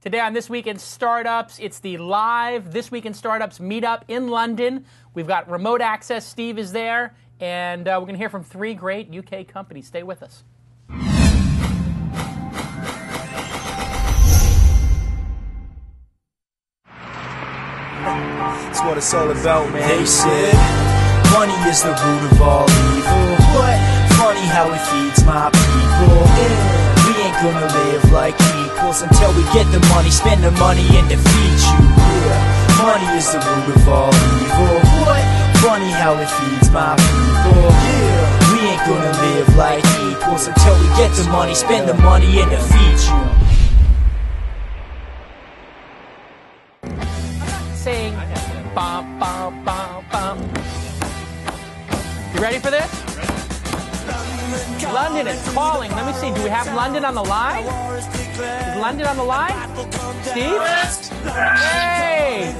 Today on This Week in Startups, it's the live This Week in Startups meetup in London. We've got remote access. Steve is there, and we're going to hear from 3 great UK companies. Stay with us. That's what it's all about, man. They said money is the root of all evil. What? Funny how it feeds my people. Yeah. We ain't gonna live like equals until we get the money, spend the money, and defeat you. Yeah. Money is the root of all evil. What? Funny how it feeds my people. Yeah. We ain't gonna live like equals until we get the money, spend the money, and defeat you. Saying bum, bum, bum, bum. You ready for this? London is calling. Let me see. Do we have London on the line? Is London on the line? Steve? Hey!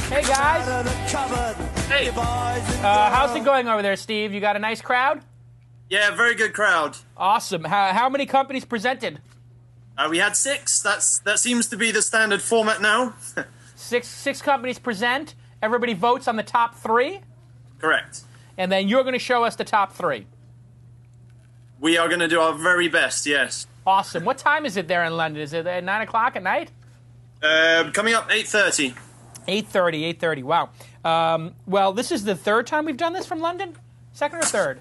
Hey, guys. Hey. How's it going over there, Steve? You got a nice crowd? Yeah, very good crowd. Awesome. How many companies presented? We had 6. That seems to be the standard format now. Six companies present. Everybody votes on the top 3. Correct. And then you're going to show us the top 3. We are going to do our very best, yes. Awesome. What time is it there in London? Is it at 9 o'clock at night? Coming up 8:30. 8:30. Wow. Well, this is the 3rd time we've done this from London? 2nd or 3rd?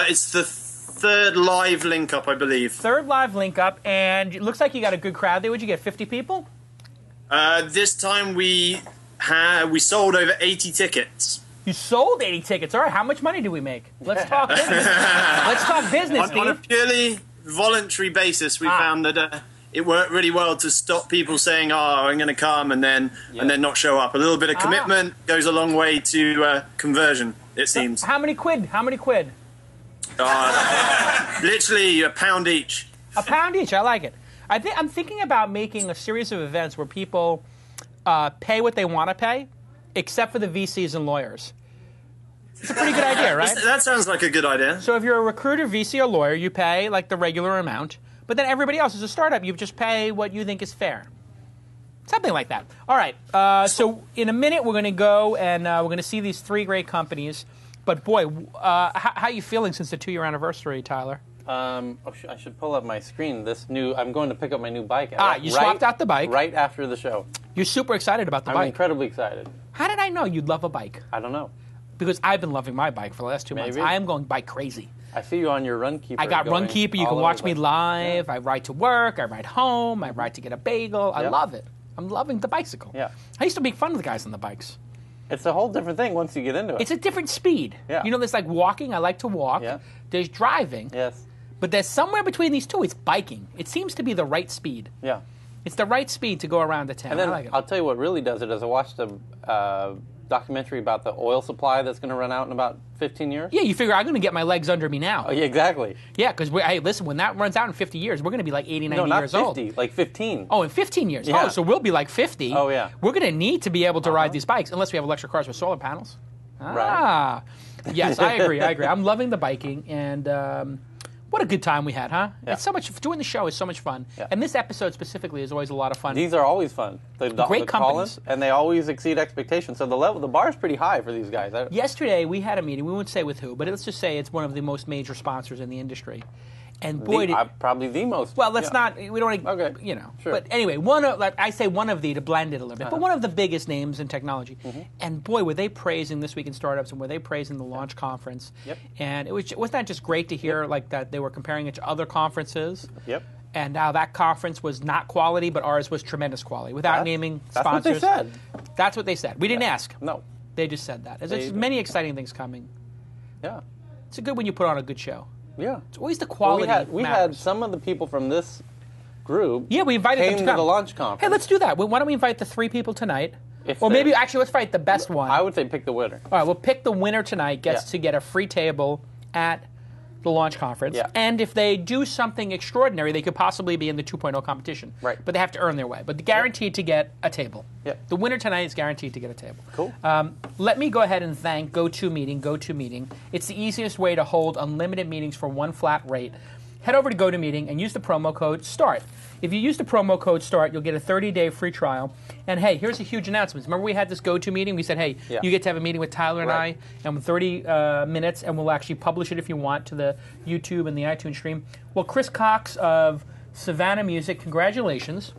It's the 3rd live link up, I believe. 3rd live link up, and it looks like you got a good crowd there. Would you get 50 people? This time we sold over 80 tickets. You sold 80 tickets. All right, how much money do we make? Let's talk business. Let's talk business, Steve. On a purely voluntary basis, we found that it worked really well to stop people saying, "Oh, I'm going to come," and then not show up. A little bit of commitment goes a long way to conversion, it seems. How many quid? Literally £1 each. £1 each. I like it. I'm thinking about making a series of events where people pay what they want to pay, except for the VCs and lawyers. It's a pretty good idea, right? That sounds like a good idea. So if you're a recruiter, VC, or lawyer, you pay like the regular amount, but then everybody else is a startup. You just pay what you think is fair. Something like that. All right. So in a minute, we're going to go and we're going to see these 3 great companies. But boy, how are you feeling since the 2-year anniversary, Tyler? I should pull up my screen. I'm going to pick up my new bike. You swapped out the bike? Right after the show. You're super excited about the bike. I'm incredibly excited. How did I know you'd love a bike? I don't know. Because I've been loving my bike for the last 2 months. I am going bike crazy. I see you on your Runkeeper. I got Runkeeper. You can watch me live. Yeah. I ride to work. I ride home. I ride to get a bagel. I love it. I'm loving the bicycle. Yeah. I used to make fun of the guys on the bikes. It's a whole different thing once you get into it. It's a different speed. Yeah. You know, there's like walking. I like to walk. Yeah. There's driving. Yes. But there's somewhere between these two. It's biking. It seems to be the right speed. Yeah. It's the right speed to go around the town. And then I like it. I'll tell you what really does it is I watched a documentary about the oil supply that's going to run out in about 15 years. Yeah, you figure I'm going to get my legs under me now. Oh, yeah, exactly. Yeah, because, hey, listen, when that runs out in 50 years, we're going to be like 80, 90 years old. No, not 50, like 15. Oh, in 15 years. Yeah. Oh, so we'll be like 50. Oh, yeah. We're going to need to be able to ride these bikes, unless we have electric cars with solar panels. Right. Yes, I agree. I'm loving the biking, and what a good time we had, huh? Yeah. It's so much. Doing the show is so much fun, and this episode specifically is always a lot of fun. These are always fun. Great companies, and they always exceed expectations. So the bar is pretty high for these guys. Yesterday we had a meeting. We won't say with who, but let's just say it's one of the most major sponsors in the industry. And boy, probably the most. Well, let's not. We don't. Okay. You know. Sure. But anyway, I say one of the to blend it a little bit, but one of the biggest names in technology. Mm-hmm. And boy, were they praising This Week in Startups, and were they praising the launch conference? Yep. And wasn't that just great to hear like that they were comparing it to other conferences? Yep. And now that conference was not quality, but ours was tremendous quality. Without naming sponsors. That's what they said. That's what they said. We didn't ask. No. They just said that. There's many exciting things coming. Yeah. It's good when you put on a good show. Yeah. It's always the quality. Well, we had some of the people from this group. Yeah, we invited them to come. the launch conference. Hey, let's do that. Why don't we invite the 3 people tonight? Maybe actually let's fight the best one. I would say pick the winner. All right, we'll pick the winner tonight. Gets to get a free table at the launch conference. Yeah. And if they do something extraordinary, they could possibly be in the 2.0 competition. Right. But they have to earn their way. But they're guaranteed to get a table. Yeah. The winner tonight is guaranteed to get a table. Cool. Let me go ahead and thank GoToMeeting. GoToMeeting. It's the easiest way to hold unlimited meetings for one flat rate. head over to GoToMeeting and use the promo code START. If you use the promo code START, you'll get a 30-day free trial. And hey, here's a huge announcement. Remember we had this GoToMeeting? We said, hey, you get to have a meeting with Tyler and I, and 30 minutes, and we'll actually publish it if you want to the YouTube and the iTunes stream. Well, Chris Cox of Savannah Music, congratulations.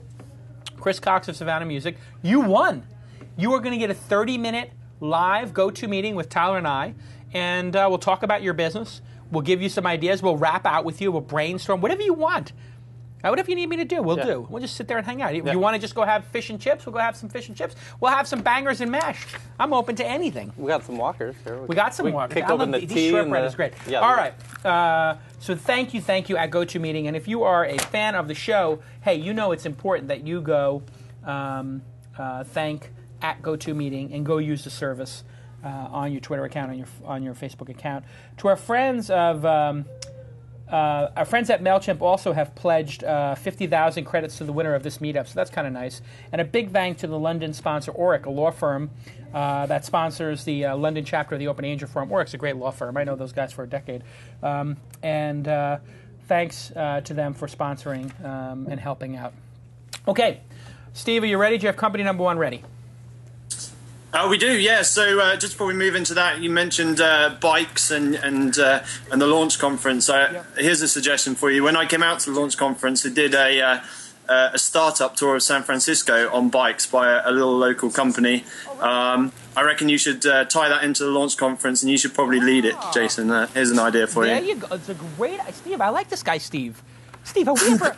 Chris Cox of Savannah Music, you won. You are going to get a 30-minute live GoToMeeting with Tyler and I, and we'll talk about your business. We'll give you some ideas. We'll rap out with you. We'll brainstorm. Whatever you want. Whatever you need me to do, we'll do. We'll just sit there and hang out. If you want to just go have fish and chips, we'll go have some fish and chips. We'll have some bangers and mash. I'm open to anything. We got some walkers here. We got some walkers. Kicked open the tea. Shortbread is great. Yeah, all right. So thank you at GoToMeeting. And if you are a fan of the show, hey, you know it's important that you go thank at GoToMeeting and go use the service on your Twitter account, on your Facebook account. To our friends of... our friends at MailChimp also have pledged 50,000 credits to the winner of this meetup, so that's kind of nice. And a big thank to the London sponsor, Orrick, a law firm that sponsors the London chapter of the Open Angel Forum. Orrick's a great law firm. I know those guys for a decade. And thanks to them for sponsoring and helping out. Okay, Steve, are you ready? Do you have company number 1 ready? We do, yeah. So just before we move into that, you mentioned bikes and the launch conference. Here's a suggestion for you. When I came out to the launch conference, I did a startup tour of San Francisco on bikes by a little local company. I reckon you should tie that into the launch conference, and you should probably lead it, Jason. Here's an idea for you. There you go. It's a great... Steve, I like this guy, Steve. Steve, have we ever...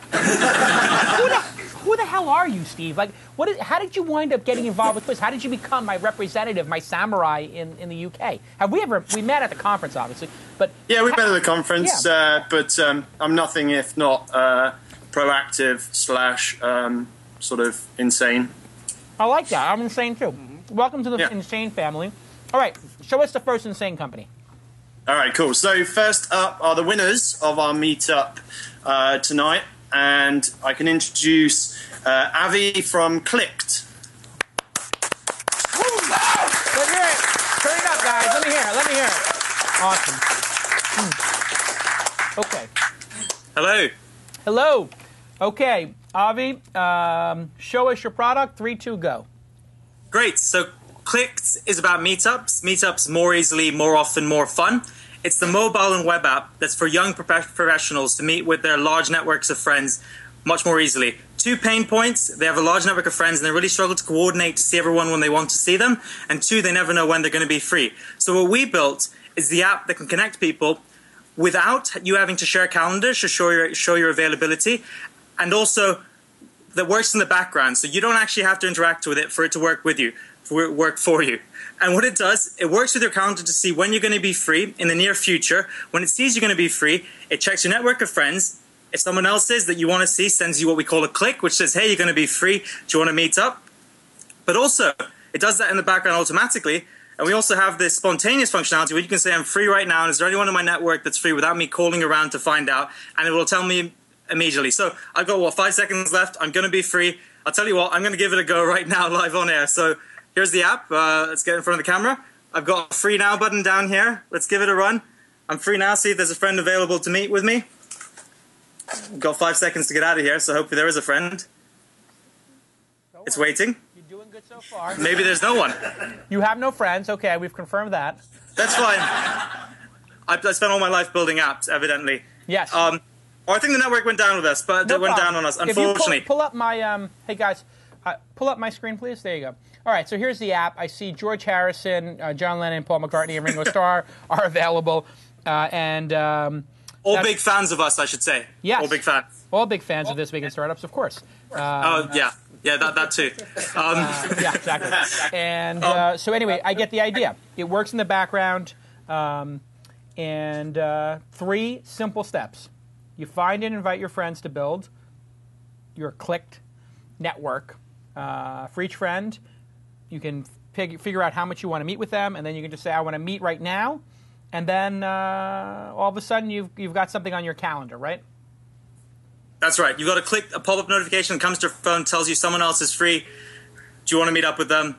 Who the hell are you, Steve? Like, how did you wind up getting involved with TWiST? How did you become my representative, my samurai in the UK? We met at the conference, obviously, but... Yeah, we met at the conference, but I'm nothing if not proactive / sort of insane. I like that. I'm insane, too. Welcome to the insane family. All right, show us the first insane company. All right, cool. So first up are the winners of our meetup tonight. And I can introduce Avi from Kliqed. Let's hear it. Turn it up, guys. Let me hear it. Awesome. Okay. Hello. Okay, Avi, show us your product. 3, 2, go. Great. So Kliqed is about meetups. Meetups more easily, more often, more fun. It's the mobile and web app that's for young professionals to meet with their large networks of friends much more easily. 2 pain points: they have a large network of friends and they really struggle to coordinate to see everyone when they want to see them. And 2, they never know when they're going to be free. So what we built is the app that can connect people without you having to share calendars to show your availability, and also that works in the background. So you don't actually have to interact with it for it to work with you, for it to work for you. And what it does, it works with your calendar to see when you're going to be free in the near future. When it sees you're going to be free, it checks your network of friends. If someone else is that you want to see, sends you what we call a click, which says, hey, you're going to be free. Do you want to meet up? But also, it does that in the background automatically. And we also have this spontaneous functionality where you can say, I'm free right now, and is there anyone in my network that's free without me calling around to find out? And it will tell me immediately. So I've got, 5 seconds left. I'm going to be free. I'll tell you what, I'm going to give it a go right now live on air. So here's the app. Let's get in front of the camera. I've got a free now button down here. Let's give it a run. I'm free now. See if there's a friend available to meet with me. We've got 5 seconds to get out of here, so hopefully there is a friend. It's waiting. You're doing good so far. Maybe there's no one. You have no friends. Okay, we've confirmed that. That's fine. I spent all my life building apps, evidently. Yes. I think the network went down with us, but it went down on us, unfortunately. If you pull up my, hey guys, pull up my screen, please. There you go. All right, so here's the app. I see George Harrison, John Lennon, Paul McCartney, and Ringo Starr are available. All big fans of us, I should say. Yes. All big fans. All big fans of This Week in Startups, of course. Yeah, that too. Yeah, exactly. And so anyway, I get the idea. It works in the background, and 3 simple steps. You find and invite your friends to build your Kliqed network. For each friend, you can figure out how much you want to meet with them, and then you can just say, I want to meet right now, and then all of a sudden you've got something on your calendar, right? That's right. You've got to click a pop-up notification that comes to your phone, tells you someone else is free. Do you want to meet up with them?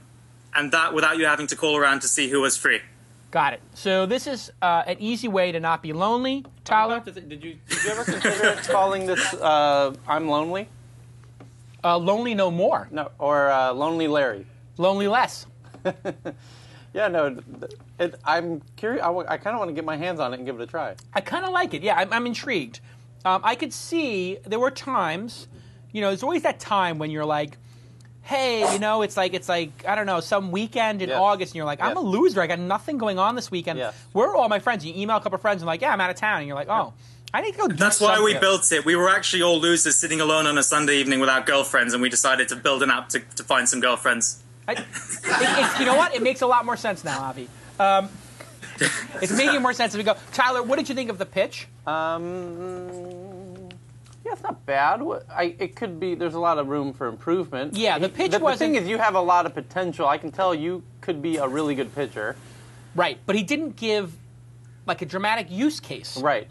And that without you having to call around to see who was free. Got it. So this is an easy way to not be lonely, Tyler. Did you ever consider calling this I'm Lonely? Lonely no more. No, or Lonely Larry? Lonely less. Yeah, no, I'm curious. I kind of want to get my hands on it and give it a try. I kind of like it. Yeah, I'm intrigued. I could see there were times, there's always that time when you're like, hey, it's like I don't know, some weekend in August, and you're like, I'm a loser. I got nothing going on this weekend. Yes. Where are all my friends? You email a couple of friends and like, yeah, I'm out of town. And you're like, oh, I need to go do That's something. why we built it. We were actually all losers sitting alone on a Sunday evening without girlfriends, and we decided to build an app to find some girlfriends. You know what? It makes a lot more sense now, Avi. It's making more sense as we go. Tyler, what did you think of the pitch? Yeah, it's not bad. It could be. There's a lot of room for improvement. Yeah, the pitch The wasn't. thing is, you have a lot of potential. I can tell you could be a really good pitcher. Right, but he didn't give like a dramatic use case. Right.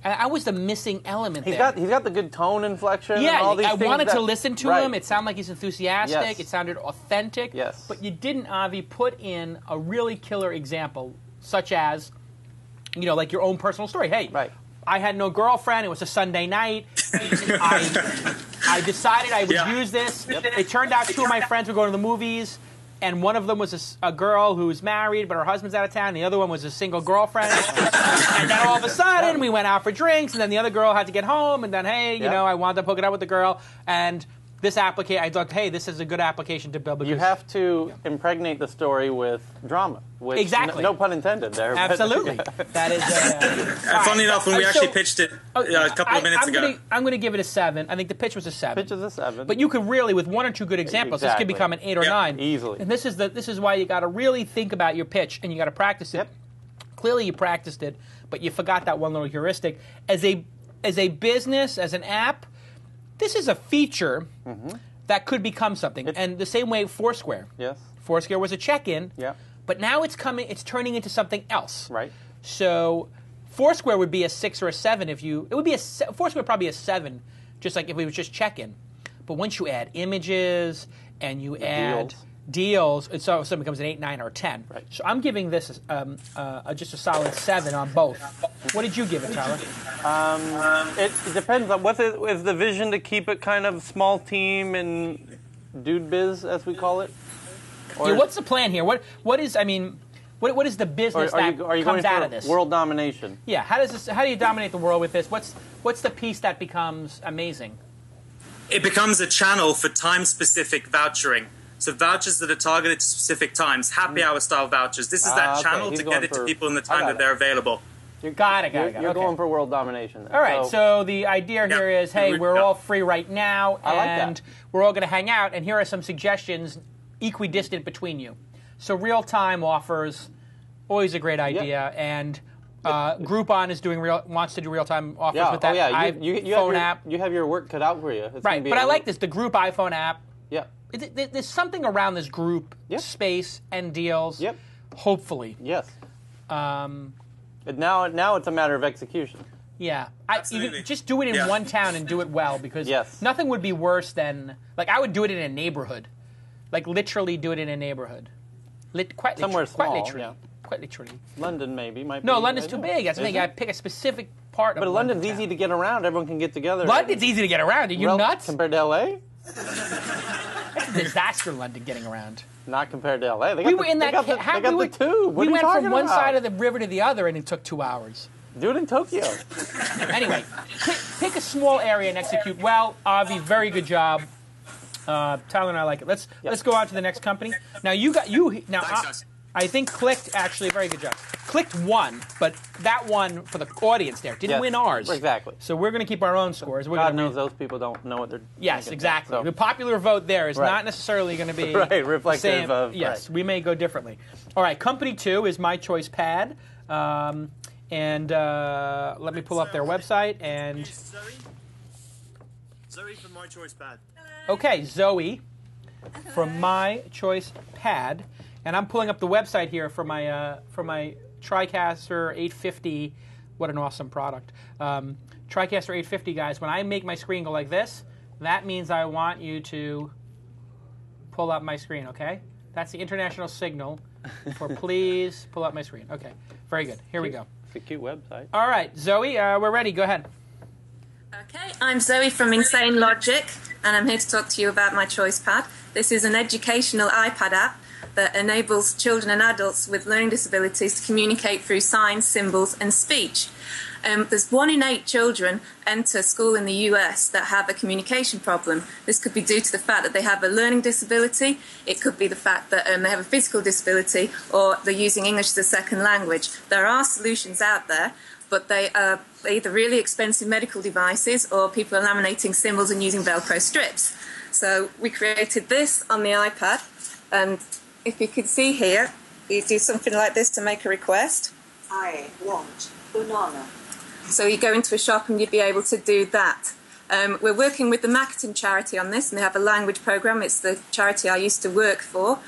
And I was the missing element He's there. got the good tone inflection. Yeah, and all these I things wanted that, to listen to right. him. It sounded like he's enthusiastic. Yes. It sounded authentic. Yes. But you didn't, Avi, put in a really killer example, such as, like your own personal story. Hey, Right. I had no girlfriend. It was a Sunday night. I decided I would use this. It turned out two of my friends were going to the movies, and one of them was a girl who's married, but her husband's out of town, and the other one was a single girlfriend. And then all of a sudden, we went out for drinks, and then the other girl had to get home, and then, hey, I wound up hooking up with the girl, and this application, I thought, hey, this is a good application to build. You have to impregnate the story with drama. Which, Exactly. No pun intended there. Absolutely. That is. Funny enough, when we actually pitched it a couple of minutes ago. I'm going to give it a 7. I think the pitch was a 7. Pitch is a 7. But you could really, with one or two good examples, this could Exactly. become an 8 or 9 easily. And this is why you got to really think about your pitch and you got to practice it. Yep. Clearly, you practiced it, but you forgot that one little heuristic. As a business, as an app, this is a feature that could become something. And the same way Foursquare. Yes. Foursquare was a check-in. Yeah. But now it's turning into something else. Right. So Foursquare would be a 6 or a 7 Foursquare probably a 7, just like if it was just check-in. But once you add images and you add deals, so it becomes an 8, 9, or 10. Right. So I'm giving this just a solid 7 on both. What did you give it, Tyler? It depends on is the vision to keep it kind of small team and dude biz, as we call it? Or What's the plan here? What is the business that comes out of this? World domination. Yeah, how do you dominate the world with this? What's the piece that becomes amazing? It becomes a channel for time-specific vouchering. So vouchers that are targeted to specific times, happy hour style vouchers. This is that channel to get it to people in the time that they're available. Got it. You're going for world domination then. All right, so the idea here is, hey, we're all free right now, and we're all going to hang out, and here are some suggestions equidistant between you. So real-time offers, always a great idea, and Groupon wants to do real-time offers with that iPhone app. You have your work cut out for you. It's Right, but I like this, the group iPhone app. Yeah. There's something around this group space and deals, hopefully. Yes. Now it's a matter of execution. Yeah. Just do it in one town and do it well, because nothing would be worse than, I would do it in a neighborhood. Literally do it in a neighborhood. Somewhere small. Quite literally. London maybe might be. No, London's too big. That's the thing. I pick a specific part of London. But London's easy to get around. Everyone can get together. London's easy to get around. Are you nuts? Compared to L.A.? It's a disaster, London, getting around. Not compared to L.A. We were in that. They got the tube. We went from one side of the river to the other, and it took 2 hours. Do it in Tokyo. Anyway, pick a small area and execute well. Avi, very good job. Tyler and I like it. Let's go on to the next company. Now I think Kliqed, actually, very good job. Kliqed won, but that one for the audience there didn't win ours. Exactly. So we're going to keep our own scores. God knows those people don't know what they're. Yes, exactly. So. The popular vote there is not necessarily going to be reflective of. Yes, we may go differently. All right, company 2 is MyChoicePad, and let me pull up their website and. Zoe from MyChoicePad. Okay, Zoe from MyChoicePad, and I'm pulling up the website here for my TriCaster 850. What an awesome product! TriCaster 850, guys. When I make my screen go like this, that means I want you to pull up my screen. Okay, that's the international signal For please pull up my screen. Okay, very good. Here we go. It's a cute website. All right, Zoe, we're ready. Go ahead. Okay, I'm Zoe from Insane Logic, and I'm here to talk to you about MyChoicePad. This is an educational iPad app that enables children and adults with learning disabilities to communicate through signs, symbols, and speech. There's 1 in 8 children enter school in the US that have a communication problem. This could be due to the fact that they have a learning disability. It could be the fact that they have a physical disability, or they're using English as a second language. There are solutions out there, but they are either really expensive medical devices, or people are laminating symbols and using Velcro strips. So we created this on the iPad, and if you can see here, you do something like this to make a request. I want banana. So you go into a shop and you'd be able to do that. We're working with the Marketing charity on this, and they have a language program. It's the charity I used to work for.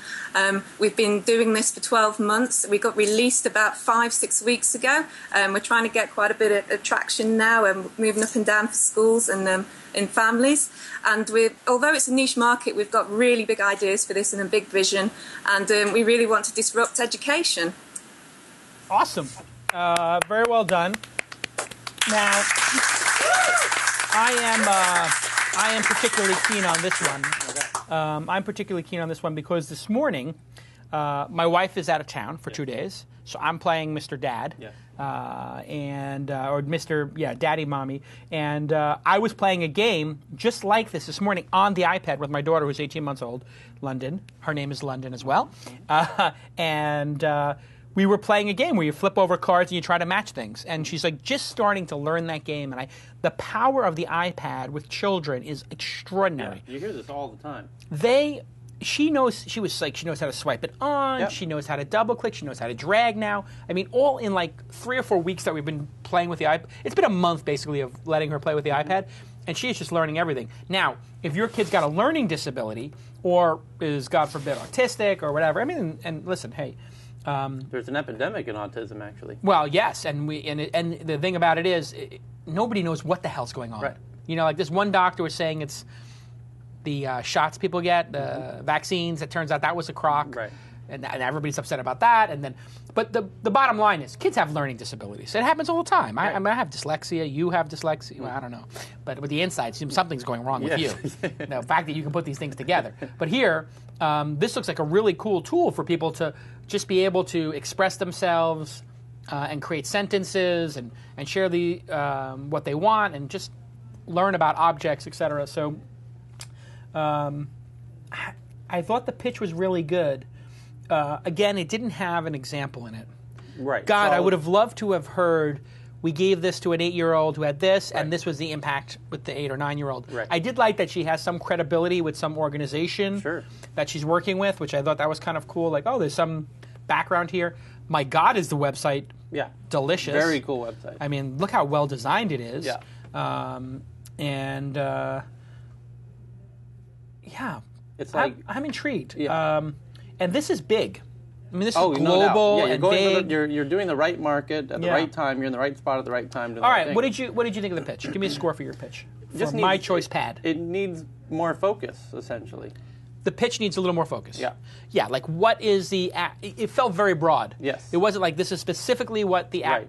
We've been doing this for 12 months. We got released about 5-6 weeks ago. We're trying to get quite a bit of traction now, and moving up and down for schools and in families. And although it's a niche market, we've got really big ideas for this and a big vision. And we really want to disrupt education. Awesome. Very well done. Now, I am particularly keen on this one. I'm particularly keen on this one because this morning, my wife is out of town for 2 days, so I'm playing Mr. Dad, or Mr. Daddy Mommy, and I was playing a game just like this morning on the iPad with my daughter, who's 18 months old, London. Her name is London as well, we were playing a game where you flip over cards and you try to match things. And she's like just starting to learn that game. And the power of the iPad with children is extraordinary. Yeah, you hear this all the time. She knows how to swipe it on. Yep. She knows how to double click. She knows how to drag now. I mean, all in like 3 or 4 weeks that we've been playing with the iPad. It's been a month basically of letting her play with the iPad. And she is just learning everything. Now, if your kid's got a learning disability or is, God forbid, autistic or whatever, I mean, and listen, hey, there's an epidemic in autism, actually. Well, yes, and the thing about it is, nobody knows what the hell's going on. Right. You know, like this one doctor was saying it's the shots people get, the vaccines. It turns out that was a crock, right? And everybody's upset about that. And then, but the bottom line is, kids have learning disabilities. It happens all the time. Right. I have dyslexia. You have dyslexia. Well, I don't know, but with the insides, something's going wrong with you. The fact that you can put these things together. But here, this looks like a really cool tool for people to just be able to express themselves and create sentences and share what they want and just learn about objects, etc. So I thought the pitch was really good. Again, it didn't have an example in it. Right. God, so, I would have loved to have heard, we gave this to an 8-year-old who had this, right. and this was the impact with the 8 or 9-year-old. Right. I did like that she has some credibility with some organization sure. that she's working with, which I thought that was kind of cool. Like, oh, there's some background here. My God, is the website delicious. Very cool website. I mean, look how well designed it is. Yeah. It's like I'm intrigued. Yeah. And this is big. I mean, this is no global doubt. Yeah, and big. You're doing the right market at the right time. You're in the right spot at the right time. All right. What did you think of the pitch? Give me a score for your pitch. Just MyChoicePad. It needs more focus, essentially. The pitch needs a little more focus. Yeah. Yeah. Like, what is the? It felt very broad. Yes. It wasn't like this is specifically what the app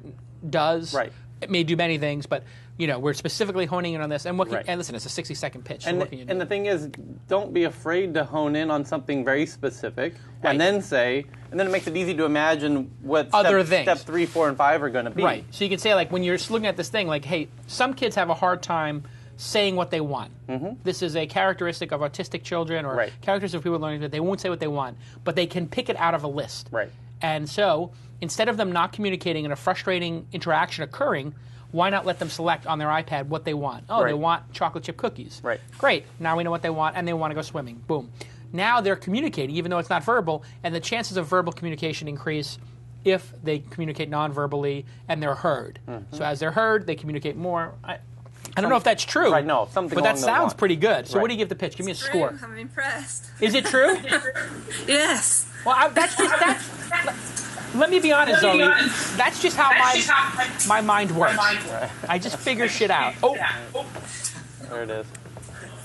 does. Right. It may do many things, but we're specifically honing in on this. And right. and listen, it's a 60-second pitch. And, so what can you do? And the thing is, don't be afraid to hone in on something very specific, Right. and then it makes it easy to imagine what Other things. step 3, 4, and 5 are going to be. Right. So you can say, like, when you're looking at this thing, like, hey, some kids have a hard time saying what they want. Mm-hmm. This is a characteristic of autistic children or characteristics of people learning that they won't say what they want, but they can pick it out of a list. Right. And so instead of them not communicating and a frustrating interaction occurring, why not let them select on their iPad what they want? Oh, they want chocolate chip cookies. Right. Great. Now we know what they want, and they want to go swimming. Boom. Now they're communicating, even though it's not verbal, and the chances of verbal communication increase if they communicate non-verbally and they're heard. Mm-hmm. So as they're heard, they communicate more. I don't know if that's true. Right, no, something but that along those sounds lines. pretty good. So Right. what do you give the pitch? Give me a score. I'm impressed. Is it true? Yes. Well, let me be honest, Zoe. That's just how my mind works. I just figure shit out. Oh, There it is.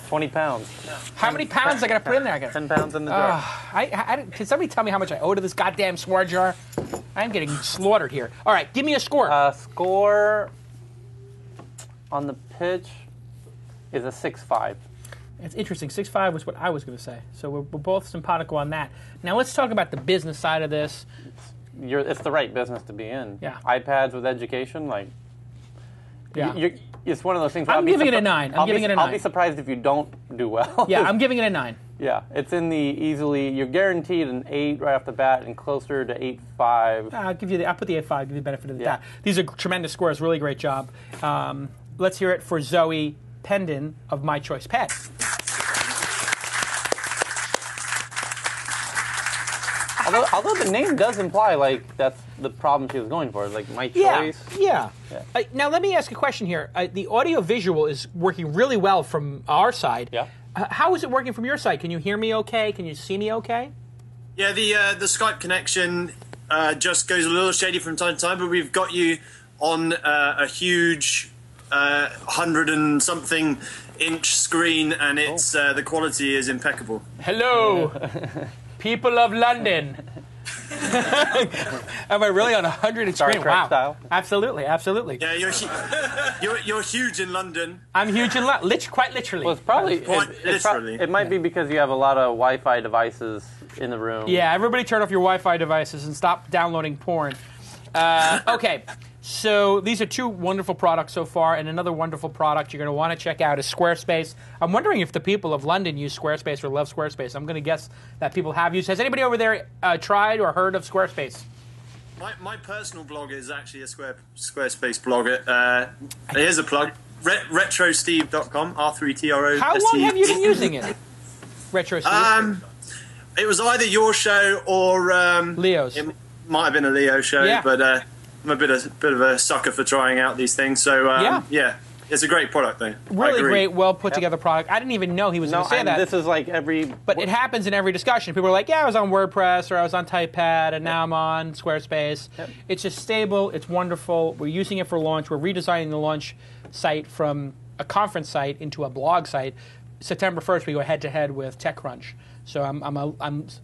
20 pounds. How many pounds I got to put in there? 10 pounds in the jar. Can somebody tell me how much I owe to this goddamn swore jar? I'm getting slaughtered here. All right, give me a score. Score on the pitch is a 6.5. It's interesting. 6.5 was what I was going to say. So we're both simpatico on that. Now let's talk about the business side of this. It's the right business to be in. Yeah. iPads with education, like. Yeah. It's one of those things. I'm giving it a 9. I'll be surprised if you don't do well. Yeah, I'm giving it a 9. Yeah, it's in the easily. You're guaranteed an 8 right off the bat, and closer to 8.5. I'll put the 8.5. Give you the benefit of the doubt. These are tremendous scores. Really great job. Let's hear it for Zoe Peden of MyChoicePad. Although the name does imply like that's the problem she was going for, like my choice. Yeah. Now let me ask a question here. The audio visual is working really well from our side. Yeah. How is it working from your side? Can you hear me okay? Can you see me okay? Yeah, the Skype connection just goes a little shady from time to time, but we've got you on a huge 100 and something inch screen, and it's the quality is impeccable. Hello. People of London. Am I really on 100 Star screen? Trek Wow. style. Absolutely. Yeah, you're huge in London. I'm huge in London. Quite literally. Well, it's probably literally. It might be because you have a lot of Wi-Fi devices in the room. Yeah, everybody turn off your Wi-Fi devices and stop downloading porn. Okay, so these are 2 wonderful products so far, and another wonderful product you're going to want to check out is Squarespace. I'm wondering if the people of London use Squarespace or love Squarespace. I'm going to guess that people have used. Has anybody over there tried or heard of Squarespace? My personal blog is actually a Squarespace blog. Here's a plug. retrosteve.com, R3TRO. How long have you been using it? RetroSteve? It was either your show or Leo's. It might have been a Leo show, but I'm a bit of a sucker for trying out these things. So yeah, it's a great product though. Really great, well put together product. I didn't even know he was going to say that. This is like But it happens in every discussion. People are like, yeah, I was on WordPress or I was on TypePad and now I'm on Squarespace. Yep. It's just stable. It's wonderful. We're using it for launch. We're redesigning the launch site from a conference site into a blog site. September 1st, we go head-to-head with TechCrunch. So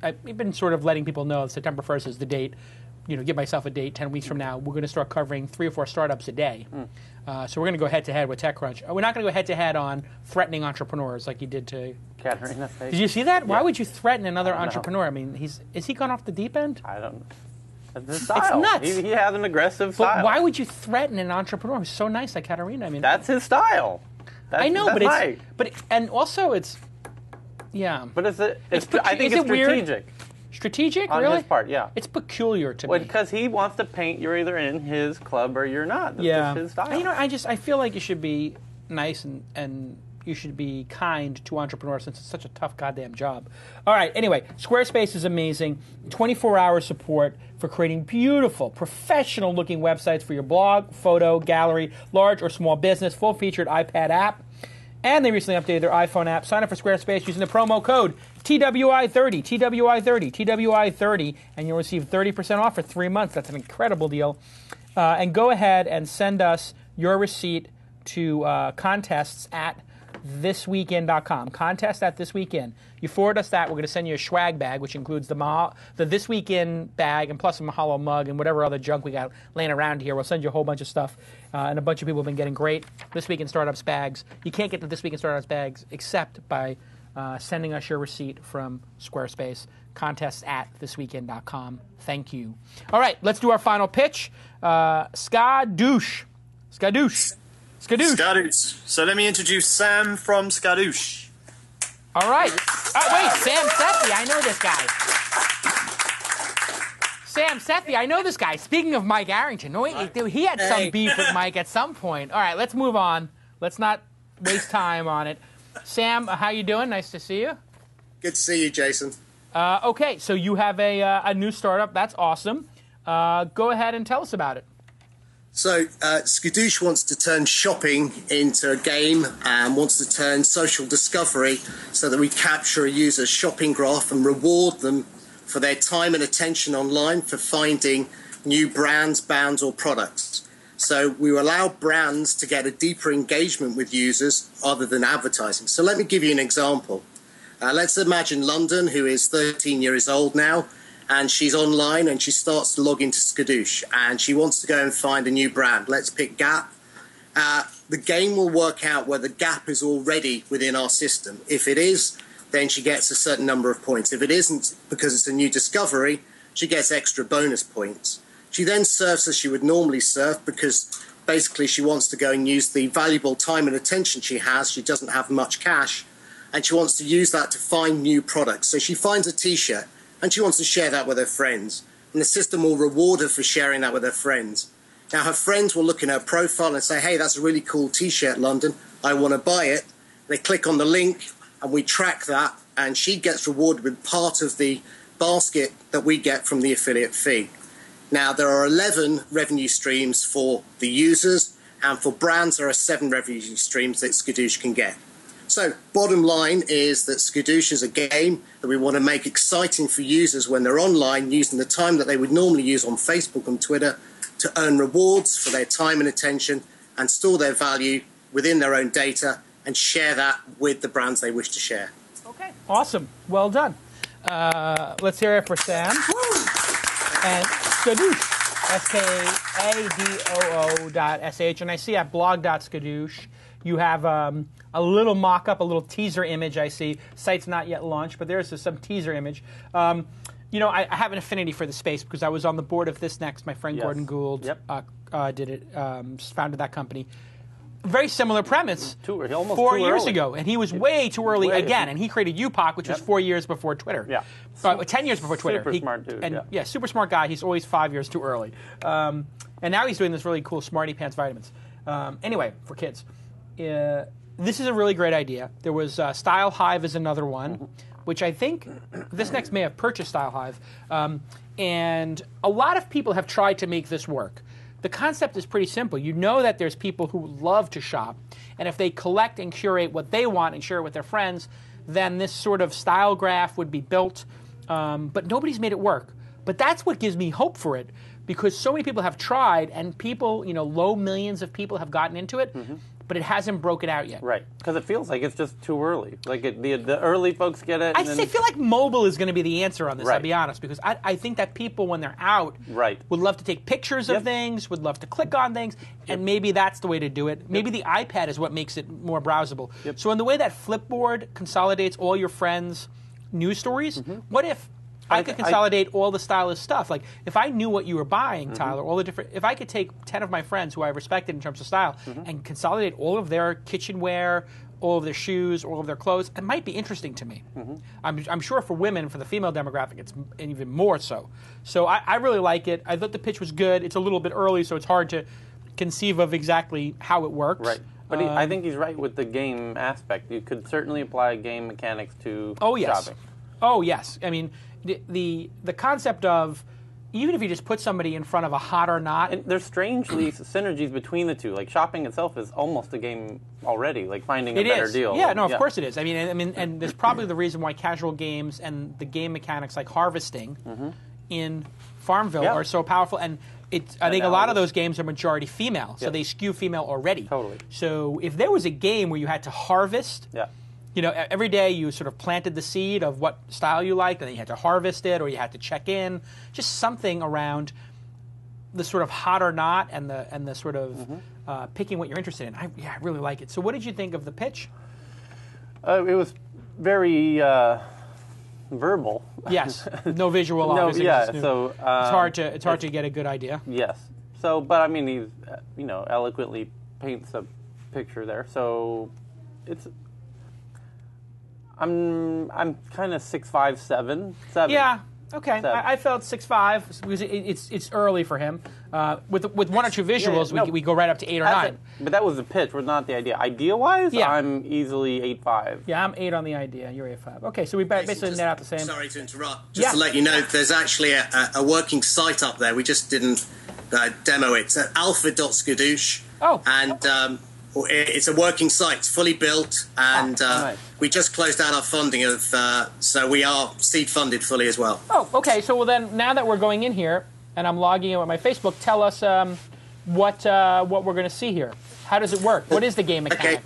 I've been sort of letting people know September 1st is the date. Give myself a date. 10 weeks from now, we're going to start covering 3 or 4 startups a day. So we're going to go head-to-head with TechCrunch. We're not going to go head-to-head on threatening entrepreneurs like you did to... Katerina. Did you see that? Yeah. Why would you threaten another entrepreneur? I mean, is he gone off the deep end? I don't know. It's his style. It's nuts. He has an aggressive but style. Why would you threaten an entrepreneur who's so nice like Katerina? I mean, that's his style. I know, that's but right. and also it's... Yeah. But I think it's strategic. Weird? Strategic, on really? his part, yeah. It's peculiar to me. Because he wants to paint you're either in his club or you're not. That's just his style. I feel like you should be nice and you should be kind to entrepreneurs since it's such a tough goddamn job. All right, anyway, Squarespace is amazing. 24-hour support for creating beautiful, professional-looking websites for your blog, photo, gallery, large or small business, full-featured iPad app. And they recently updated their iPhone app. Sign up for Squarespace using the promo code TWI30, TWI30, TWI30, and you'll receive 30% off for 3 months. That's an incredible deal. And go ahead and send us your receipt to contests at thisweekend.com. Contest at thisweekend. You forward us that, we're going to send you a swag bag, which includes the This Weekend bag and plus a Mahalo mug and whatever other junk we got laying around here. We'll send you a whole bunch of stuff. And a bunch of people have been getting great This Week in Startups bags. You can't get the This Week in Startups bags except by sending us your receipt from Squarespace. Contest at thisweekend.com. Thank you. All right, let's do our final pitch. Skadoosh. So let me introduce Sam from Skadoosh. All right. Wait, Sam Sethi. I know this guy. Sam Sethi, I know this guy. Speaking of Mike Arrington, no, he had some beef with Mike at some point. All right, let's move on. Let's not waste time on it. Sam, how you doing? Nice to see you. Good to see you, Jason. Okay, so you have a new startup. That's awesome. Go ahead and tell us about it. So Skadoosh wants to turn shopping into a game and wants to turn social discovery so that we capture a user's shopping graph and reward them for their time and attention online for finding new brands, bands or products. So we allow brands to get a deeper engagement with users other than advertising. So let me give you an example. Let's imagine London, who is 13 years old now, and she's online and she starts to log into Skadoosh and she wants to go and find a new brand. Let's pick Gap. The game will work out whether Gap is already within our system. If it is, then she gets a certain number of points. If it isn't, because it's a new discovery, she gets extra bonus points. She then surfs as she would normally surf because basically she wants to go and use the valuable time and attention she has. She doesn't have much cash, and she wants to use that to find new products. So she finds a T-shirt, and she wants to share that with her friends. And the system will reward her for sharing that with her friends. Now, her friends will look in her profile and say, hey, that's a really cool T-shirt, London. I want to buy it. They click on the link, and we track that, and she gets rewarded with part of the basket that we get from the affiliate fee. Now, there are 11 revenue streams for the users, and for brands, there are 7 revenue streams that Skadoosh can get. So, bottom line is that Skadoosh is a game that we want to make exciting for users when they're online, using the time that they would normally use on Facebook and Twitter to earn rewards for their time and attention and store their value within their own data and share that with the brands they wish to share. Okay, awesome. Well done. Let's hear it for Sam. And Skadoosh, SKADOO.sh, and I see at blog.skadoosh you have a little mock-up, a little teaser image I see. Site's not yet launched, but there's some teaser image. You know, I have an affinity for the space because I was on the board of This Next. My friend Gordon Gould did it, founded that company. Very similar premise. Almost 4 too years early. ago, and he was way too early again. And he created UPOC, which was 4 years before Twitter. 10 years before Twitter. Super smart dude. And super smart guy. He's always 5 years too early. And now he's doing this really cool Smarty Pants vitamins. Anyway, for kids, this is a really great idea. There was Style Hive is another one, which I think This Next may have purchased Style Hive. And a lot of people have tried to make this work. The concept is pretty simple. You know that there's people who love to shop, and if they collect and curate what they want and share it with their friends, then this sort of style graph would be built, but nobody's made it work. But that's what gives me hope for it, because so many people have tried, and people, you know, low millions of people have gotten into it, but it hasn't broken out yet. Right, because it feels like it's just too early. Like the early folks get it. I feel like mobile is going to be the answer on this, I'll be honest, because I think that people, when they're out, would love to take pictures of things, would love to click on things, and maybe that's the way to do it. Maybe the iPad is what makes it more browsable. So in the way that Flipboard consolidates all your friends' news stories, what if I could consolidate all the stylist stuff? Like, if I knew what you were buying, Tyler, all the different... If I could take 10 of my friends who I respected in terms of style and consolidate all of their kitchenware, all of their shoes, all of their clothes, it might be interesting to me. I'm sure for women, for the female demographic, it's even more so. So I really like it. I thought the pitch was good. It's a little bit early, so it's hard to conceive of exactly how it works. Right. But I think he's right with the game aspect. You could certainly apply game mechanics to shopping. Oh, yes. I mean... The concept of, even if you just put somebody in front of a hot or not... And there's strangely synergies between the two. Like, shopping itself is almost a game already, like finding a better deal. Yeah, no, of course it is. I mean, and there's probably the reason why casual games and the game mechanics like harvesting in Farmville are so powerful. And I think a lot of those games are majority female, so they skew female already. Totally. So if there was a game where you had to harvest... You know, every day you sort of planted the seed of what style you liked, and then you had to harvest it, or you had to check in. Just something around the sort of hot or not, and the sort of picking what you're interested in. I really like it. So, what did you think of the pitch? It was very verbal. Yes, no visual. Obviously, so it's hard to get a good idea. Yes. So, but I mean, he eloquently paints a picture there. So, it's. I'm kind of 6'5", 7. Yeah. Okay. I felt 6'5" because it's early for him. With one or two visuals, we go right up to 8 or 9. But that was the pitch, was not the idea. Idea-wise, I'm easily 8'5". Yeah, I'm 8 on the idea. You're 8'5". Okay, so we basically net out the same. Sorry to interrupt. Just to let you know, there's actually a working site up there. We just didn't demo it. It's at alpha.skadoosh. And it's a working site. It's fully built, and we just closed out our funding so we are seed funded fully as well. Oh, okay. So then, now that we're going in here, and I'm logging in with my Facebook, tell us what we're going to see here. How does it work? What is the game mechanic? Okay.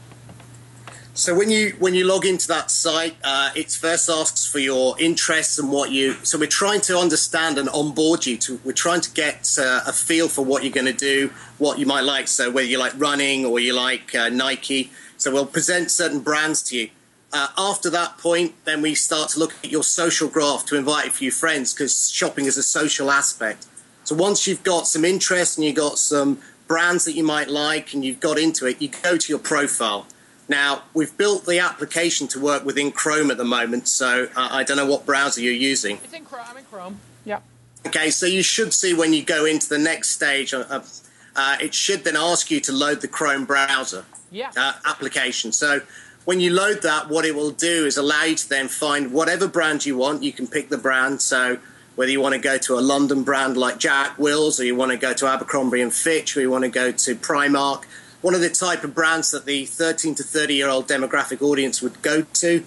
So when you log into that site, it first asks for your interests and what you. So we're trying to understand and onboard you. We're trying to get a feel for what you're going to do, what you might like. So whether you like running or you like Nike. So we'll present certain brands to you. After that point, then we start to look at your social graph to invite a few friends, because shopping is a social aspect. So once you've got some interest and you've got some brands that you might like and you've got into it, you go to your profile. Now, we've built the application to work within Chrome at the moment, so I don't know what browser you're using. It's in Chrome. I'm in Chrome. Yeah. Okay, so you should see when you go into the next stage, it should then ask you to load the Chrome browser application. So when you load that, what it will do is allow you to then find whatever brand you want. You can pick the brand, so whether you want to go to a London brand like Jack Wills, or you want to go to Abercrombie and Fitch, or you want to go to Primark, one of the type of brands that the 13 to 30-year-old demographic audience would go to.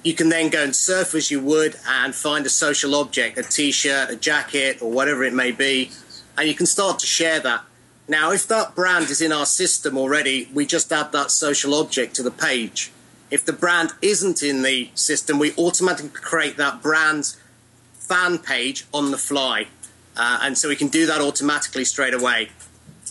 You can then go and surf as you would and find a social object, a T-shirt, a jacket, or whatever it may be, and you can start to share that. Now, if that brand is in our system already, we just add that social object to the page. If the brand isn't in the system, we automatically create that brand's fan page on the fly, and so we can do that automatically straight away.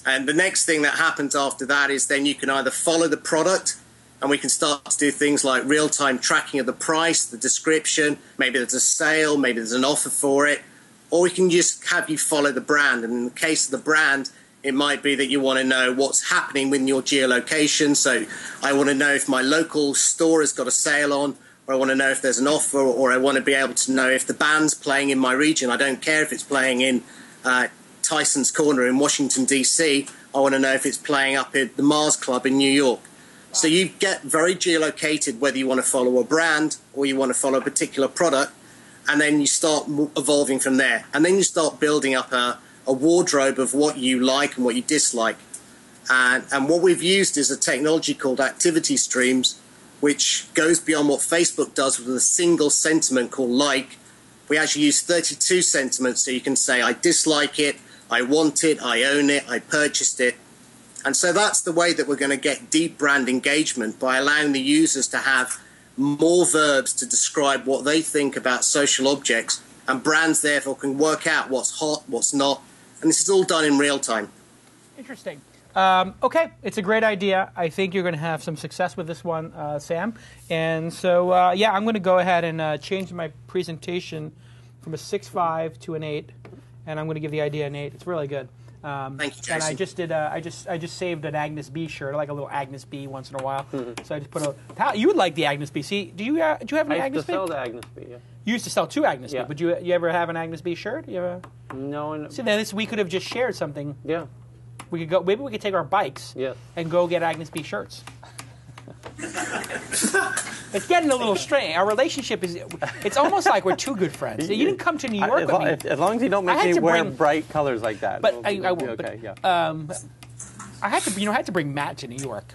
And the next thing that happens after that is then you can either follow the product, and we can start to do things like real-time tracking of the price, the description, maybe there's a sale, maybe there's an offer for it, or we can just have you follow the brand. And in the case of the brand, it might be that you want to know what's happening with your geolocation. So I want to know if my local store has got a sale on, or I want to know if there's an offer, or I want to be able to know if the band's playing in my region. I don't care if it's playing in Tyson's Corner in Washington, D.C. I want to know if it's playing up at the Mars Club in New York. So you get very geolocated whether you want to follow a brand or you want to follow a particular product, and then you start evolving from there. And then you start building up a wardrobe of what you like and what you dislike. And what we've used is a technology called activity streams, which goes beyond what Facebook does with a single sentiment called like. We actually use 32 sentiments, so you can say, I dislike it, I want it, I own it, I purchased it. And so that's the way that we're going to get deep brand engagement, by allowing the users to have more verbs to describe what they think about social objects, and brands therefore can work out what's hot, what's not. And this is all done in real time. Interesting. Okay, it's a great idea. I think you're going to have some success with this one, Sam. And so, yeah, I'm going to go ahead and change my presentation from a 6.5 to an 8, and I'm going to give the idea an 8. It's really good. Thank you, Jason. And I just did. I just saved an Agnes B shirt. I like a little Agnes B once in a while. So I just put a. You would like the Agnes B? See, do you have an Agnes B? I used to sell the Agnes B. Yeah. You used to sell two Agnes B, but you ever have an Agnes B shirt? You ever? No. See, then we could have just shared something. Yeah. We could go. Maybe we could take our bikes. And go get Agnes B shirts. It's getting a little strange. Our relationship it's almost like we're two good friends. You didn't come to New York with me. As long as you don't make me wear bright colors like that. But I will. Okay, yeah. I had to bring Matt to New York.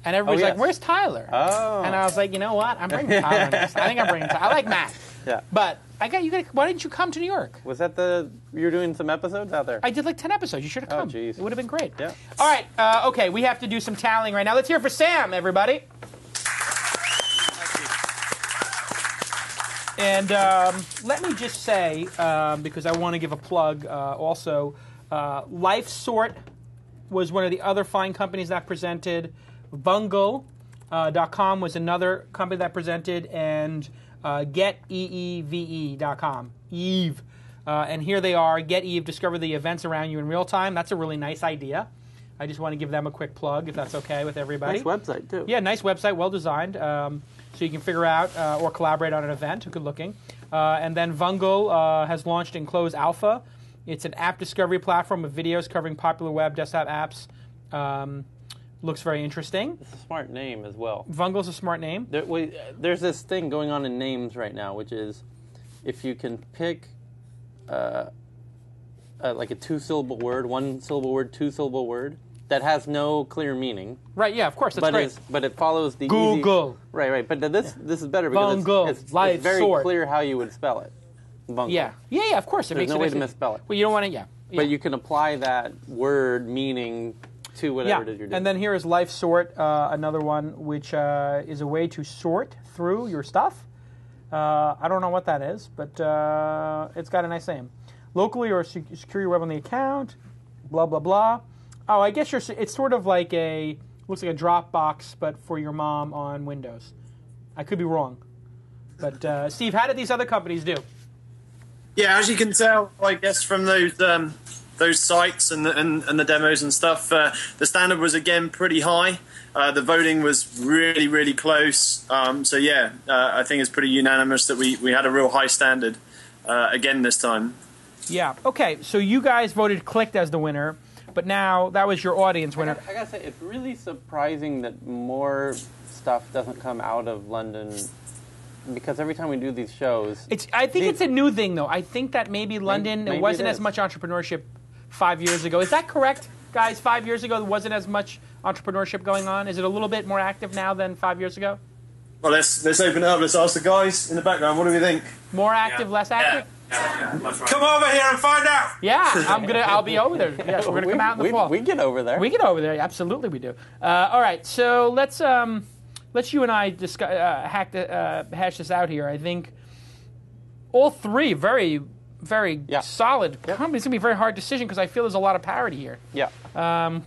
And everybody's like, where's Tyler? Oh. And I was like, you know what? I'm bringing Tyler next. I think I'm bringing Tyler. I like Matt. Yeah. But why didn't you come to New York? Was that you're doing some episodes out there? I did like 10 episodes. You should have come. Oh, jeez. It would have been great. Yeah. All right. Okay, we have to do some tallying right now. Let's hear it for Sam, everybody. And let me just say, because I want to give a plug also, LifeSort was one of the other fine companies that presented. Vungle.com was another company that presented, and GetEeve.com. Eeve. And here they are. Get Eeve, discover the events around you in real time. That's a really nice idea. I just want to give them a quick plug, if that's okay with everybody. Nice website, too. Yeah, nice website, well designed. So you can figure out or collaborate on an event. Good looking. And then Vungle has launched in closed alpha. It's an app discovery platform with videos covering popular web desktop apps. Looks very interesting. It's a smart name as well. Vungle's a smart name. There's this thing going on in names right now, which is if you can pick like a two-syllable word, one-syllable word, two-syllable word, that has no clear meaning. Right, yeah, of course, that's great. But it follows the Google. Easy, right, but this is better because it's very clear how you would spell it. Vungle. Yeah, of course. There's no way to misspell it. Well, you don't want to, But you can apply that word meaning to whatever it is you're doing. And then here is LifeSort, another one, which is a way to sort through your stuff. I don't know what that is, but it's got a nice name. Locally or secure your web on the account, blah, blah, blah. Oh, I guess it's sort of like looks like a Dropbox, but for your mom on Windows. I could be wrong. But, Steve, how did these other companies do? Yeah, as you can tell, I guess, from those sites and the demos and stuff, the standard was, again, pretty high. The voting was really, really close. So, yeah, I think it's pretty unanimous that we had a real high standard again this time. Yeah. Okay, so you guys voted Kliqed as the winner, but now that was your audience winner. I gotta say, it's really surprising that more stuff doesn't come out of London, because every time we do these shows... I think it's a new thing, though. I think that maybe London, there wasn't as much entrepreneurship 5 years ago. Is that correct, guys? 5 years ago, there wasn't as much entrepreneurship going on? Is it a little bit more active now than 5 years ago? Well, let's open it up. Let's ask the guys in the background. What do we think? More active, less active? Yeah, that's right. Come over here and find out. Yeah, I'll be over there. Yes, we're gonna come out in the fall. We get over there. We get over there. Absolutely, we do. All right, so let's you and I discuss, hash this out here. I think all three very, very solid companies. It's gonna be a very hard decision because I feel there's a lot of parity here. Yeah. I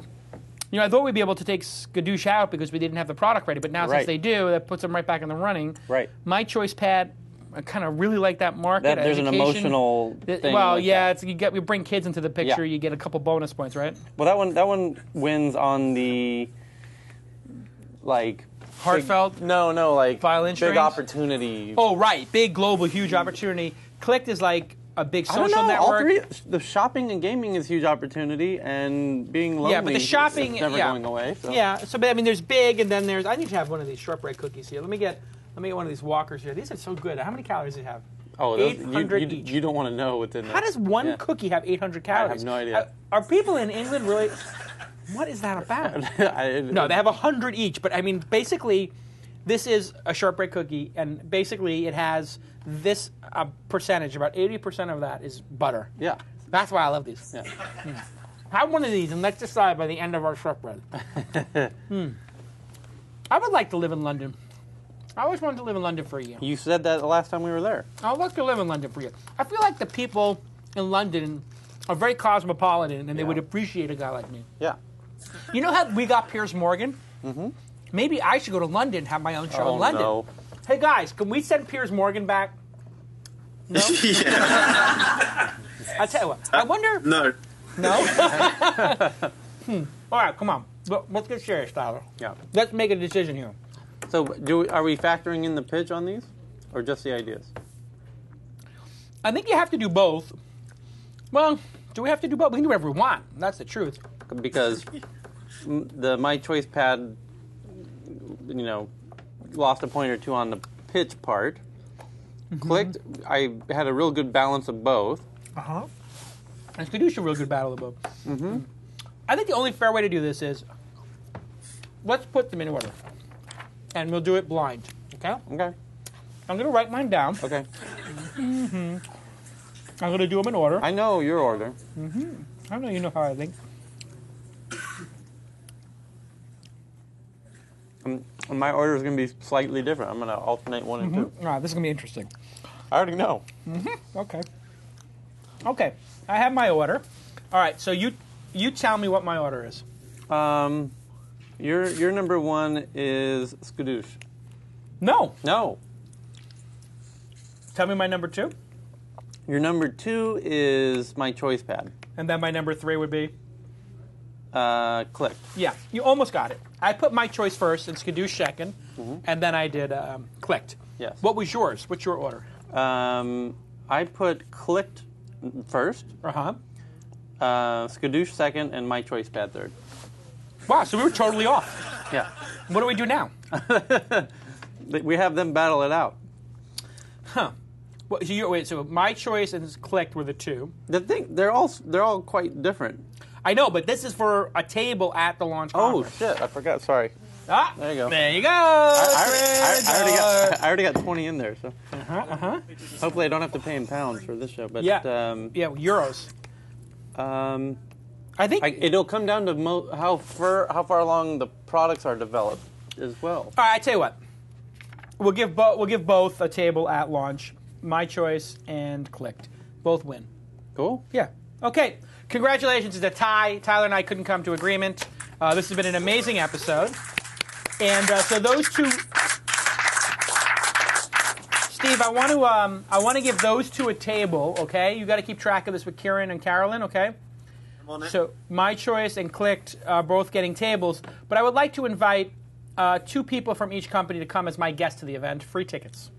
thought we'd be able to take Skadoosh out because we didn't have the product ready, but now since they do, that puts them right back in the running. Right. MyChoicePad, I kind of really like that market. There's an emotional thing. Well, like yeah, we bring kids into the picture, you get a couple bonus points, right? Well, that one wins on the heartfelt. Like violin big strings? opportunity. Oh, right, big global, huge opportunity. Kliqed is like a big social I don't know, network. all three, the shopping and gaming is huge opportunity, and being lonely. Yeah, but the shopping is never going away. So. Yeah, but I mean, there's big, and then there's. I need to have one of these shortbread cookies here. Let me get one of these walkers here. These are so good. How many calories do you have? Oh, 800 each. You don't want to know what's in there. How does one cookie have 800 calories? I have no idea. Are people in England really? What is that about? No, they have 100 each. But I mean, basically, this is a shortbread cookie, and basically it has this percentage. About 80% of that is butter. Yeah, that's why I love these. Yeah. Have one of these, and let's decide by the end of our shortbread. I would like to live in London. I always wanted to live in London for a year. You said that the last time we were there. I would like to live in London for a year. I feel like the people in London are very cosmopolitan, and they would appreciate a guy like me. Yeah. You know how we got Piers Morgan? Mm-hmm. Maybe I should go to London and have my own show in London. No. Hey, guys, can we send Piers Morgan back? No? I'll tell you what. I wonder... No. No? All right, come on. Let's get serious, Tyler. Yeah. Let's make a decision here. So, are we factoring in the pitch on these, or just the ideas? I think you have to do both. Well, do we have to do both? We can do whatever we want. That's the truth. Because the MyChoicePad, lost a point or two on the pitch part. Mm-hmm. Kliqed, I had a real good balance of both. Uh-huh. And Skadoosh a real good battle of both. Mm-hmm. I think the only fair way to do this is, let's put them in order. And we'll do it blind, okay? Okay. I'm going to write mine down. Okay. Mm-hmm. I'm going to do them in order. I know your order. Mm-hmm. I know you know how I think. My order is going to be slightly different. I'm going to alternate one and two. All right, this is going to be interesting. I already know. Mm-hmm. Okay. Okay. I have my order. All right, so you tell me what my order is. Your number one is Skadoosh. No. No. Tell me my number two. Your number two is MyChoicePad. And then my number three would be? Kliqed. Yeah, you almost got it. I put my choice first and Skadoosh second, and then I did Kliqed. Yes. What was yours? What's your order? I put Kliqed first. Uh-huh. Skadoosh second, and MyChoicePad third. Wow, so we were totally off. Yeah. What do we do now? We have them battle it out. Huh. Well, so my choice and Kliqed were the two. The thing, they're all quite different. I know, but this is for a table at the launch Oh conference. shit! I forgot. Sorry. Ah, there you go. There you go. I already got 20 in there. So. Uh-huh. Hopefully, I don't have to pay in pounds for this show. But yeah, euros. I think it'll come down to how far along the products are developed as well. All right, I tell you what. We'll give both a table at launch. MyChoice and Kliqed. Both win. Cool. Yeah. Okay. Congratulations to Ty. Tyler and I couldn't come to agreement. This has been an amazing episode. And so those two, Steve, I want to give those two a table. Okay, you got to keep track of this with Kieran and Carolyn. Okay. I'm on it. So MyChoice and Kliqed are both getting tables, but I would like to invite 2 people from each company to come as my guests to the event. Free tickets.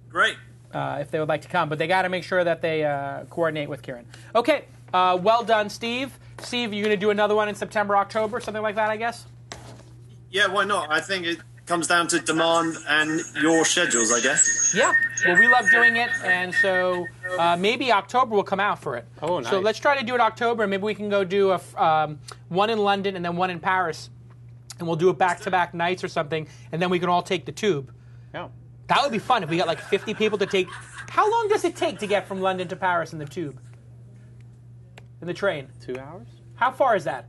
Great. If they would like to come, but they got to make sure that they coordinate with Kieran. Okay. Well done, Steve. Steve, you're going to do another one in September, October, something like that, I guess. Yeah, why not? I think it comes down to demand and your schedules, I guess. Yeah. Well, we love doing it, and so maybe October will come out for it. Oh, nice. So let's try to do it October. Maybe we can go do one in London and then one in Paris, and we'll do it back-to-back nights or something, and then we can all take the tube. Yeah. That would be fun if we got like 50 people to take. How long does it take to get from London to Paris in the tube? In the train? 2 hours? How far is that?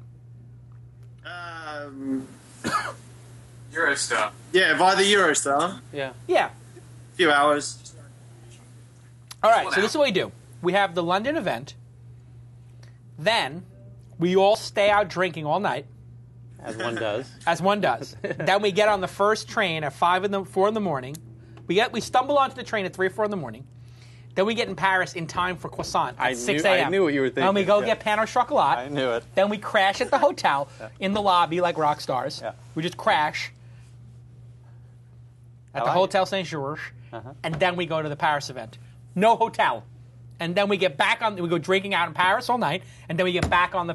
Eurostar. Yeah, via the Eurostar. Yeah. Yeah. A few hours. All right, so this is what we do. We have the London event. Then we all stay out drinking all night. As one does. As one does. Then we get on the first train at 4 in the morning. We stumble onto the train at 3 or 4 in the morning. Then we get in Paris in time for croissant at 6 a.m. I knew what you were thinking. And we go get pain au chocolat. I knew it. Then we crash at the hotel in the lobby like rock stars. Yeah. We just crash at the Hotel Saint Georges, and then we go to the Paris event. No hotel. And then we get back on. We go drinking out in Paris all night, and then we get back on the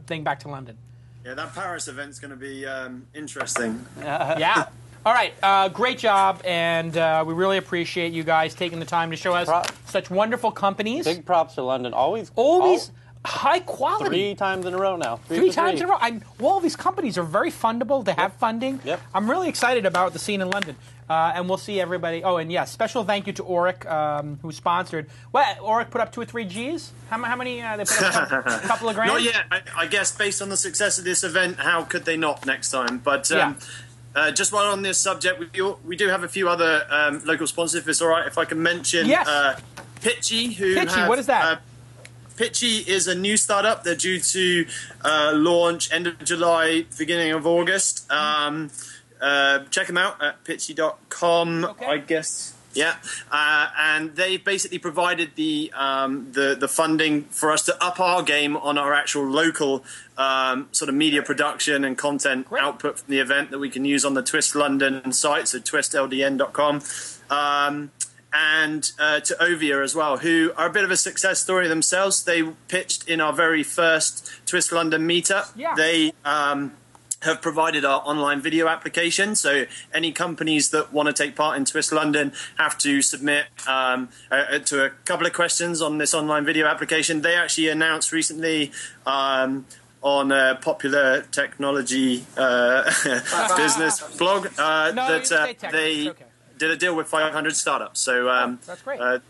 thing back to London. Yeah, that Paris event's going to be interesting. Yeah. All right. Great job, and we really appreciate you guys taking the time to show us such wonderful companies. Big props to London. Always high quality. 3 times in a row now. Three times in a row. All these companies are very fundable. They have funding. Yep. I'm really excited about the scene in London. And we'll see everybody. Oh, and yes, special thank you to Orrick, who sponsored. Well, Orrick put up 2 or 3 Gs. How many? They put up a couple of grand? Not yet. I guess based on the success of this event, how could they not next time? But just while on this subject, we do have a few other local sponsors, if it's all right, if I can mention Pitchie. Pitchie, what is that? Pitchie is a new startup. They're due to launch end of July, beginning of August. Check them out at pitchie.com, I guess. Yeah, and they basically provided the funding for us to up our game on our actual local sort of media production and content output from the event that we can use on the TWiST London site, so twistldn.com. And to Ovia as well, who are a bit of a success story themselves. They pitched in our very first TWiST London meetup. Yeah. They have provided our online video application, so any companies that want to take part in TWiST London have to submit to a couple of questions on this online video application. They actually announced recently on a popular technology business blog that they did a deal with 500 startups. So that's great.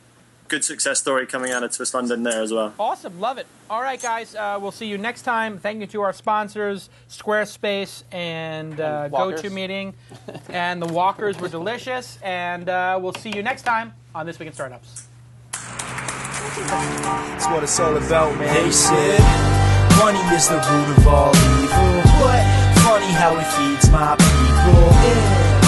Good success story coming out of TWiST London there as well. Awesome. Love it. All right, guys. We'll see you next time. Thank you to our sponsors, Squarespace and GoToMeeting. And the walkers were delicious. And we'll see you next time on This Week in Startups. That's what it's all about, man. They said money is the root of all evil. What? Funny how it feeds my people.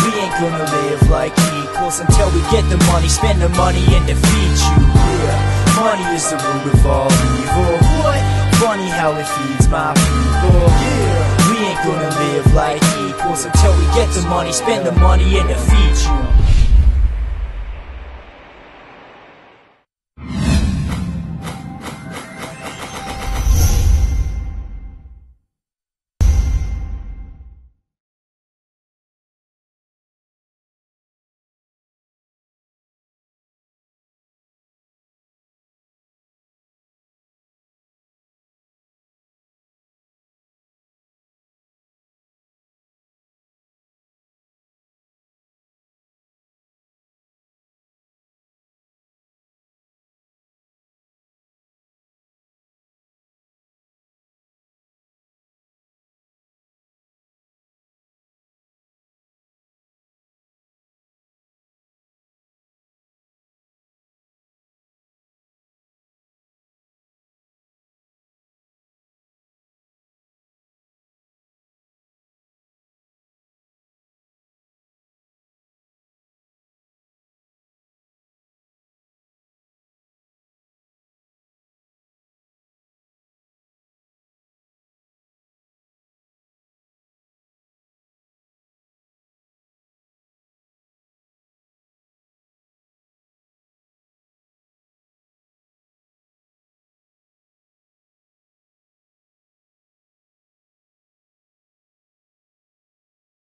We ain't gonna live like equals until we get the money, spend the money, and defeat you. Yeah, money is the root of all evil. What? Funny how it feeds my people. Yeah, we ain't gonna live like equals until we get the money, spend the money, and defeat you.